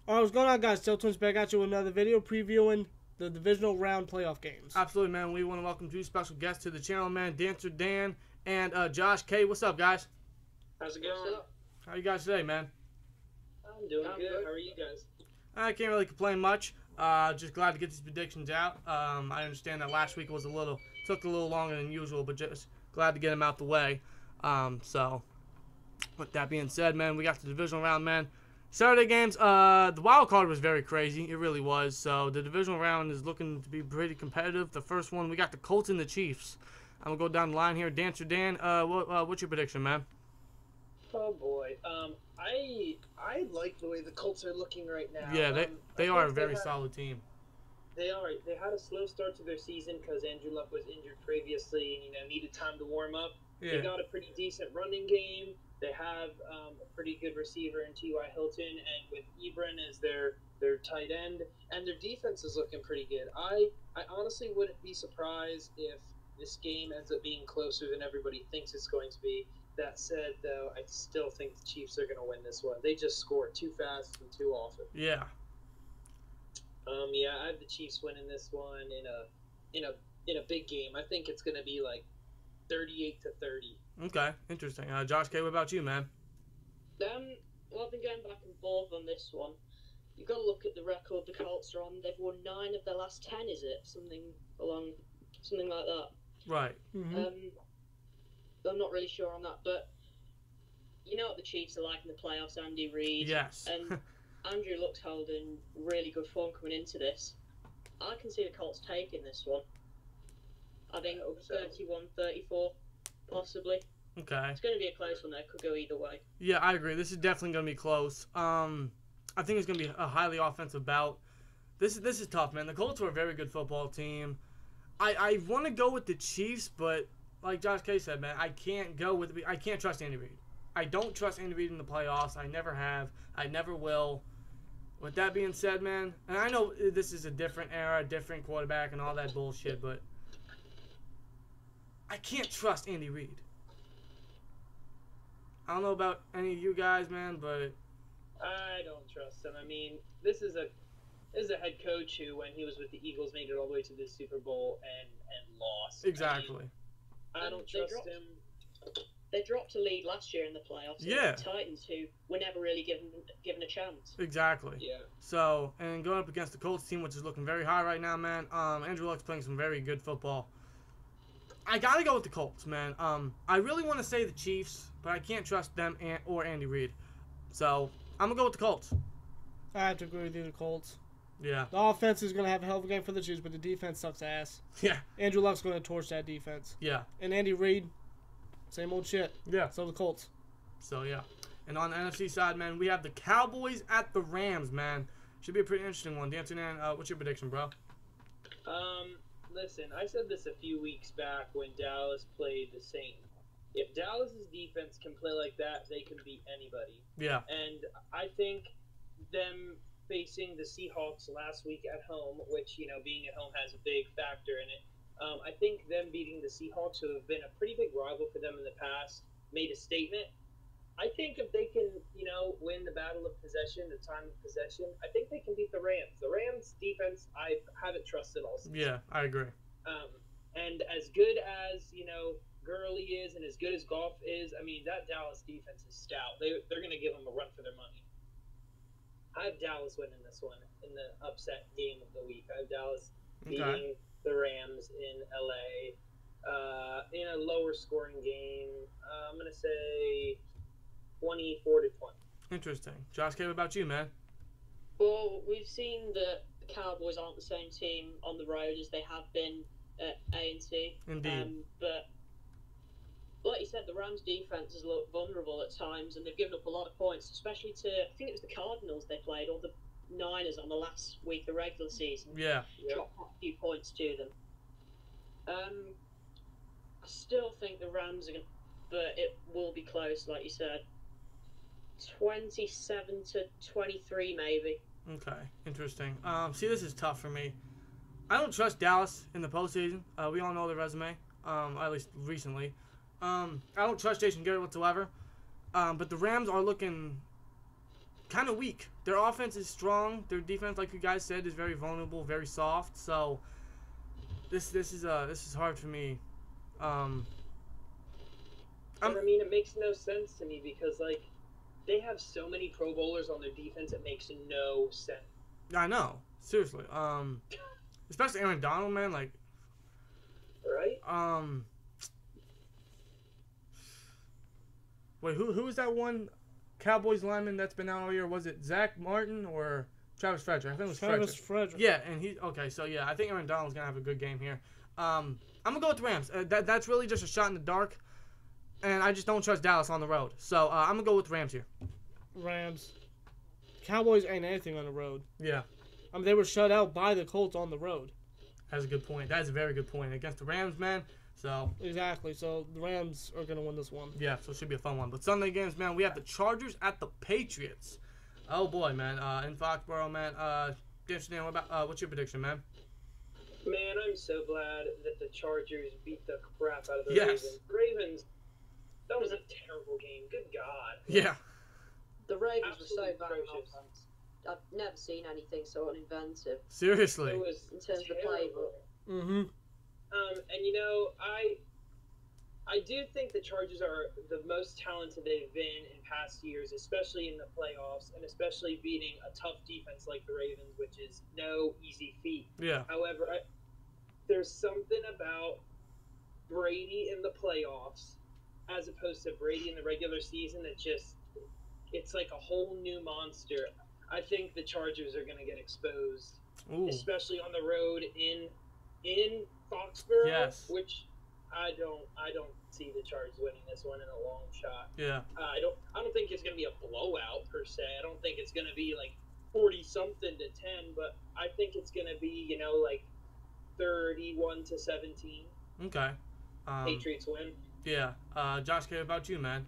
All right, what's going on, guys? Still Twins back at you with another video previewing the divisional round playoff games. Absolutely, man. We want to welcome two special guests to the channel, man. DancerDan and Josh K. What's up, guys? How's it going? How you guys today, man? I'm doing good. How are you guys? I can't really complain much. Just glad to get these predictions out. I understand that last week was took a little longer than usual, but just glad to get them out the way. So, with that being said, man, we got the divisional round, man. Saturday games, the wild card was very crazy. It really was. So the divisional round is looking to be pretty competitive. The first one, we got the Colts and the Chiefs. I'm gonna go down the line here. DancerDan, what's your prediction, man? Oh boy. I like the way the Colts are looking right now. Yeah, they are a very solid team. They are. They had a slow start to their season because Andrew Luck was injured previously and needed time to warm up. Yeah. They got a pretty decent running game. They have a pretty good receiver in T.Y. Hilton, and with Ebron as their tight end, and their defense is looking pretty good. I honestly wouldn't be surprised if this game ends up being closer than everybody thinks it's going to be. That said, though, I still think the Chiefs are going to win this one. They just score too fast and too often. Yeah. Yeah, I have the Chiefs winning this one in a big game. I think it's going to be like 38-30. Okay, interesting. Josh K, what about you, man? Well, I've been going back and forth on this one. You've got to look at the record the Colts are on. They've won 9 of their last 10, is it? Something like that. Right. I'm not really sure on that, but you know what the Chiefs are like in the playoffs, Andy Reid. Yes. And Andrew Luck's holding really good form coming into this. I can see the Colts taking this one. I think 31-34, possibly. Okay. It's going to be a close one there. Could go either way. Yeah, I agree. This is definitely going to be close. I think it's going to be a highly offensive bout. This is tough, man. The Colts are a very good football team. I want to go with the Chiefs, but like Josh K said, man, I can't trust Andy Reid. I don't trust Andy Reid in the playoffs. I never have. I never will. With that being said, man, and I know this is a different era, different quarterback, and all that bullshit, but I can't trust Andy Reid. I don't know about any of you guys, man, but I don't trust him. I mean, this is a head coach who, when he was with the Eagles, made it all the way to the Super Bowl and lost. Exactly. I don't trust him. They dropped a lead last year in the playoffs. Yeah. The Titans, who were never really given a chance. Exactly. Yeah. So, and going up against the Colts team, which is looking very high right now, man. Andrew Luck's playing some very good football. I gotta go with the Colts, man. I really want to say the Chiefs, but I can't trust them or Andy Reid. So, I'm gonna go with the Colts. I have to agree with you, the Colts. Yeah. The offense is going to have a hell of a game for the Chiefs, but the defense sucks ass. Yeah. Andrew Luck's going to torch that defense. Yeah. And Andy Reid, same old shit. Yeah. So the Colts. So, yeah. And on the NFC side, man, we have the Cowboys at the Rams, man. Should be a pretty interesting one. DancerDan, what's your prediction, bro? Listen, I said this a few weeks back when Dallas played the Saints. If Dallas's defense can play like that, they can beat anybody. Yeah. And I think them facing the Seahawks last week at home, which, being at home has a big factor in it. I think them beating the Seahawks, who have been a pretty big rival for them in the past, made a statement. I think if they can, win the battle of possession, the time of possession, I think they can beat the Rams. The Rams' defense, I haven't trusted all season. Yeah, I agree. And as good as, Gurley is and as good as Goff is, I mean, that Dallas defense is stout. They're going to give them a run for their money. I have Dallas winning this one in the upset game of the week. I have Dallas beating the Rams in LA in a lower scoring game. I'm going to say 24-20. Interesting. Josh K, what about you, man? Well, we've seen that the Cowboys aren't the same team on the road as they have been at A&T. Indeed. But like you said, the Rams' defense has looked vulnerable at times, and they've given up a lot of points, especially to, I think it was the Cardinals they played, or the Niners on the last week of the regular season. Yeah. Dropped a few points to them. I still think the Rams are going to, but it will be close, like you said. 27-23, maybe. Okay, interesting. See, this is tough for me. I don't trust Dallas in the postseason. We all know their resume, at least recently. I don't trust Jason Garrett whatsoever. But the Rams are looking kind of weak. Their offense is strong. Their defense, like you guys said, is very vulnerable, very soft. So this is hard for me. I mean, it makes no sense to me because like they have so many Pro Bowlers on their defense. It makes no sense. I know, seriously. Especially Aaron Donald, man. Like, right? Wait, who is that one Cowboys lineman that's been out all year? Was it Zach Martin or Travis Frederick? I think it was Travis Frederick. Yeah, and okay. So yeah, I think Aaron Donald's gonna have a good game here. I'm gonna go with the Rams. That's really just a shot in the dark, and I just don't trust Dallas on the road. So I'm gonna go with the Rams here. Rams. Cowboys ain't anything on the road. Yeah. I mean, they were shut out by the Colts on the road. That's a good point. That's a very good point against the Rams, man. So exactly. So the Rams are gonna win this one. Yeah. So it should be a fun one. But Sunday games, man. We have the Chargers at the Patriots. Oh boy, man. In Foxborough, man. DancerDan, what's your prediction, man? Man, I'm so glad that the Chargers beat the crap out of the Yes. Ravens. That was a terrible game. Good God. Yeah. The Ravens were so Absolutely bad on atrocious. offense. I've never seen anything so uninventive Seriously. It was in terms of the terrible. playbook. Mm-hmm. And you know, I do think the Chargers are the most talented they've been in past years, especially in the playoffs, and especially beating a tough defense like the Ravens, which is no easy feat. Yeah. However, there's something about Brady in the playoffs as opposed to Brady in the regular season that just, it's like a whole new monster. I think the Chargers are going to get exposed, Ooh. especially on the road in Foxborough, Yes. which I don't see the Chargers winning this one in a long shot. Yeah. I don't think it's going to be a blowout per se. I don't think it's going to be like 40 something to 10, but I think it's going to be, you know, like 31-17. Okay. Patriots win. Yeah. Josh, care about you, man.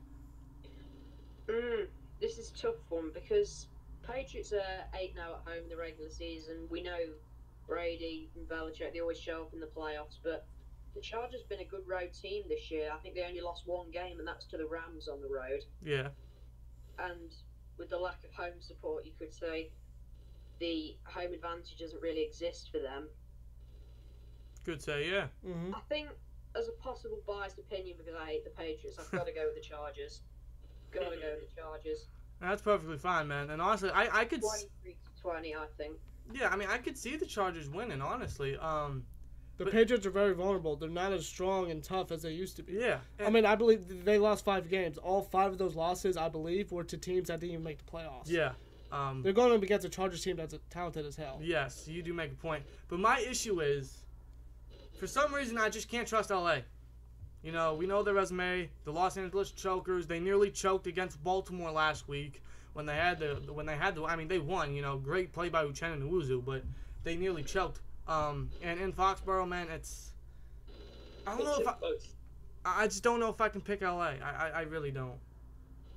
This is a tough one because Patriots are 8-0 at home in the regular season. We know Brady and Belichick, they always show up in the playoffs, but the Chargers been a good road team this year. I think they only lost one game, and that's to the Rams on the road. Yeah. And with the lack of home support, you could say the home advantage doesn't really exist for them. Good say, yeah. Mm-hmm. I think, as a possible biased opinion, because I hate the Patriots, I've got to go with the Chargers. Got to go with the Chargers. That's perfectly fine, man. And honestly, I could... 23-20, I think. Yeah, I mean, I could see the Chargers winning, honestly. The Patriots are very vulnerable. They're not as strong and tough as they used to be. Yeah. I mean, I believe they lost 5 games. All 5 of those losses, I believe, were to teams that didn't even make the playoffs. Yeah. They're going up against a Chargers team that's talented as hell. Yes, you do make a point. But my issue is, for some reason, I just can't trust LA. You know, we know their resume. The Los Angeles Chokers, they nearly choked against Baltimore last week when they had the. I mean, they won. You know, great play by Uchenna Nwosu, but they nearly choked. And in Foxborough, man, it's. I don't know if I just don't know if I can pick LA. I really don't.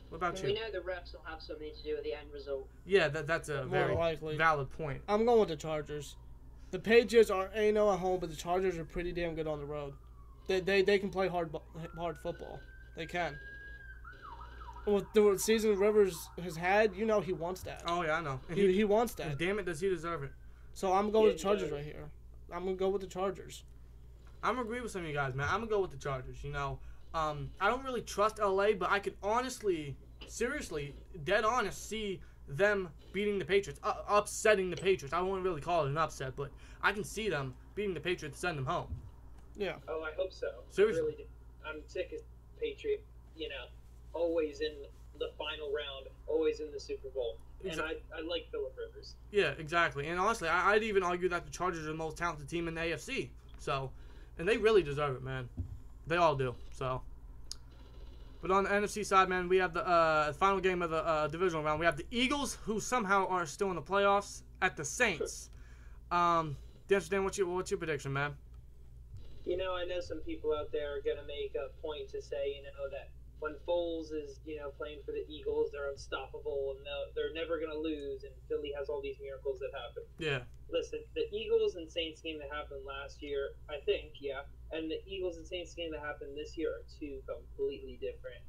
What about you? We know the refs will have something to do with the end result. Yeah, that's a very likely. valid point. I'm going with the Chargers. The Patriots are 8-0 at home, but the Chargers are pretty damn good on the road. They can play hard football. They can. With the season Rivers has had, you know he wants that. Oh yeah, I know. And He wants that. And damn it, does he deserve it? So I'm going with the Chargers right here. I'm going to go with the Chargers. I'm going to agree with some of you guys, man. I'm going to go with the Chargers, you know. I don't really trust LA, but I could honestly, seriously, dead honest, see them beating the Patriots, upsetting the Patriots. I won't really call it an upset, but I can see them beating the Patriots, send them home. Yeah. Oh, I hope so. Seriously. I really do. I'm sick of Patriot, you know, always in the final round, always in the Super Bowl. And I like Phillip Rivers. Yeah, exactly. And honestly, I'd even argue that the Chargers are the most talented team in the AFC. So, and they really deserve it, man. They all do. So, but on the NFC side, man, we have the final game of the divisional round. We have the Eagles, who somehow are still in the playoffs, at the Saints. DancerDan, what's your prediction, man? You know, I know some people out there are going to make a point to say, you know, that when Foles is, you know, playing for the Eagles, they're unstoppable and they're never going to lose, and Philly has all these miracles that happen. Yeah. Listen, the Eagles and Saints game that happened last year, I think, yeah, and the Eagles and Saints game that happened this year are two completely different.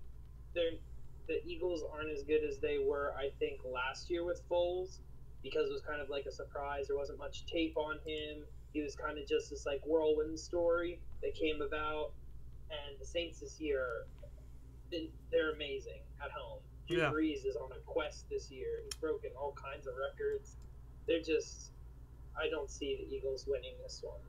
the Eagles aren't as good as they were, I think, last year with Foles, because it was kind of like a surprise. There wasn't much tape on him. He was kind of just this like whirlwind story that came about. And the Saints this year, they're amazing at home. Drew Brees is on a quest this year. He's broken all kinds of records. They're just, I don't see the Eagles winning this one.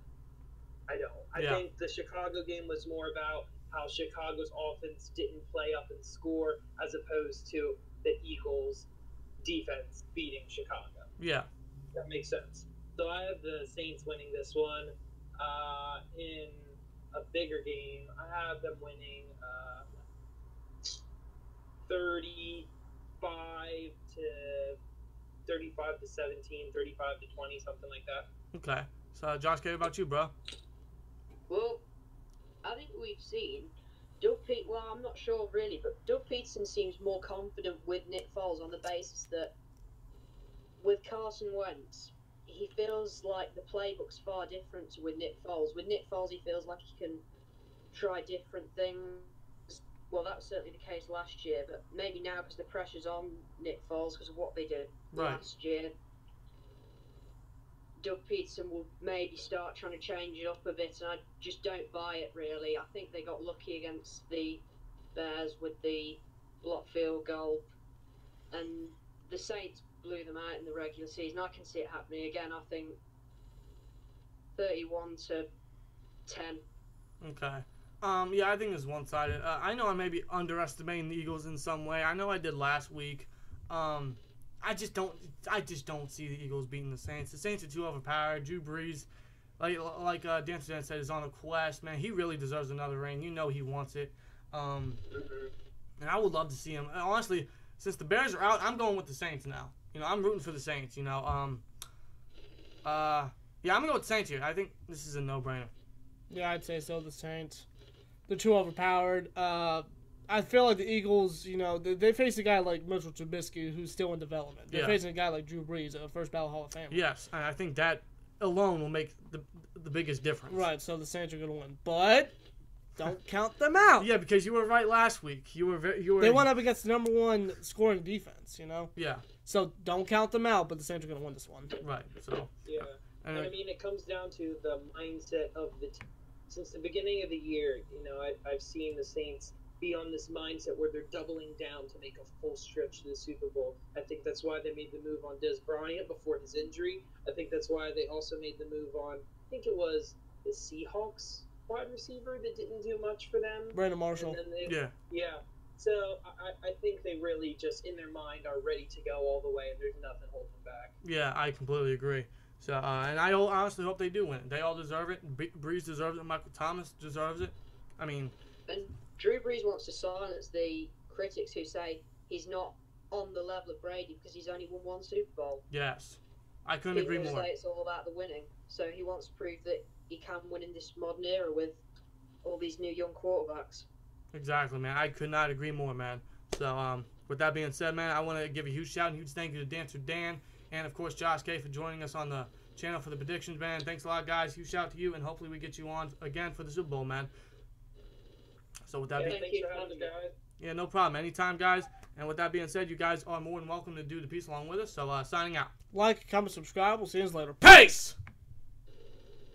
I don't. I think the Chicago game was more about how Chicago's offense didn't play up and score, as opposed to the Eagles' defense beating Chicago. Yeah. That makes sense. So I have the Saints winning this one. In a bigger game, I have them winning 35 to 17, 35 to 20, something like that. Okay. So, Josh, what about you, bro? Well, I think we've seen I'm not sure really, but Doug Peterson seems more confident with Nick Foles on the basis that with Carson Wentz, he feels like the playbook's far different with Nick Foles. With Nick Foles, he feels like he can try different things. Well, that was certainly the case last year, but maybe now because the pressure's on Nick Foles because of what they did last year, Doug Peterson will maybe start trying to change it up a bit, and I just don't buy it, really. I think they got lucky against the Bears with the block field goal, and the Saints blew them out in the regular season. I can see it happening again. I think 31 to 10. Okay. Yeah, I think it's one-sided. I know I may be underestimating the Eagles in some way. I know I did last week. I just don't see the Eagles beating the Saints. The Saints are too overpowered. Drew Brees, like DancerDan said, is on a quest. Man, he really deserves another ring. You know he wants it. And I would love to see him. And honestly, since the Bears are out, I'm going with the Saints now. You know, I'm rooting for the Saints. You know, yeah, I'm gonna go with the Saints here. I think this is a no-brainer. Yeah, I'd say so. The Saints, they're too overpowered. I feel like the Eagles, you know, they face a guy like Mitchell Trubisky who's still in development. They're facing a guy like Drew Brees, a first ballot Hall of Famer. Yes, and I think that alone will make the biggest difference. Right, so the Saints are going to win. But don't count them out. Yeah, because you were right last week. They went up against the number one scoring defense, you know? Yeah. So don't count them out, but the Saints are going to win this one. Right, so. Yeah. And I mean, it comes down to the mindset of the team. Since the beginning of the year, you know, I've seen the Saints be on this mindset where they're doubling down to make a full stretch to the Super Bowl. I think that's why they made the move on Dez Bryant before his injury. I think that's why they also made the move on, I think it was the Seahawks wide receiver that didn't do much for them. Brandon Marshall. Yeah. So I think they really just, in their mind, are ready to go all the way, and there's nothing holding them back. Yeah, I completely agree. So, and I honestly hope they do win. They all deserve it. Breeze deserves it. Michael Thomas deserves it. I mean... And Drew Brees wants to silence the critics who say he's not on the level of Brady because he's only won one Super Bowl. Yes. I couldn't agree more. Say it's all about the winning. So he wants to prove that he can win in this modern era with all these new young quarterbacks. Exactly, man. I could not agree more, man. So, with that being said, man, I want to give a huge shout and huge thank you to DancerDan and, of course, Josh K for joining us on the channel for the predictions, man. Thanks a lot, guys. Huge shout out to you, and hopefully we get you on again for the Super Bowl, man. So with that being thanks for having us, guys. Yeah, no problem. Anytime, guys. And with that being said, you guys are more than welcome to do the piece along with us. So, signing out. Like, comment, subscribe. We'll see you later. Peace!